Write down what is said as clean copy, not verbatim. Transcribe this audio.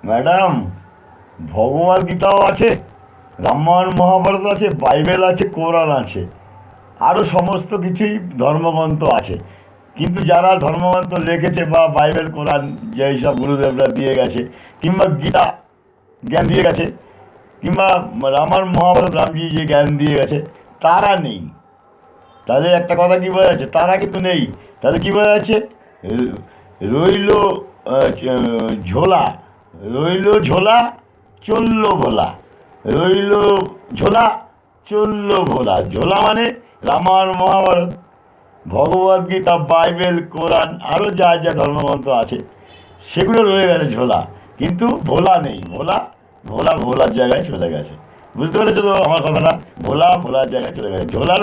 Madam, ভগবদ গীতাও আছে, রামায়ণ মহাভারত আছে, Bible আছে, কোরআন আছে, আরও সমস্ত কিছুই ধর্মগ্রন্থ আছে। কিন্তু যারা ধর্মগ্রন্থ লিখেছে বা বাইবেল কোরআন যেই সব গুরুদেবরা দিয়ে গেছে, কিংবা গীতা জ্ঞান দিয়ে গেছে, কিংবা রামায়ণ মহাভারত রামজি যে জ্ঞান দিয়ে গেছে, তারা নেই। তাহলে একটা কথা কী বোঝা যাচ্ছে, তারা কিন্তু নেই। তাহলে কী বোঝা যাচ্ছে, রইল ঝোলা, রইল ঝোলা, চললো ভোলা, রইল ঝোলা, চললো ভোলা। ঝোলা মানে রামায়ণ মহাভারত, ভগবদ গীতা, বাইবেল, কোরআন, আরও যা যা ধর্মগ্রন্থ আছে সেগুলো রয়ে গেছে ঝোলা, কিন্তু ভোলা নেই। ভোলা, ভোলা ভোলার জায়গায় চলে গেছে। বুঝতে পেরেছো তো আমার কথাটা? ভোলা ভোলার জায়গায় চলে গেছে, ঝোলা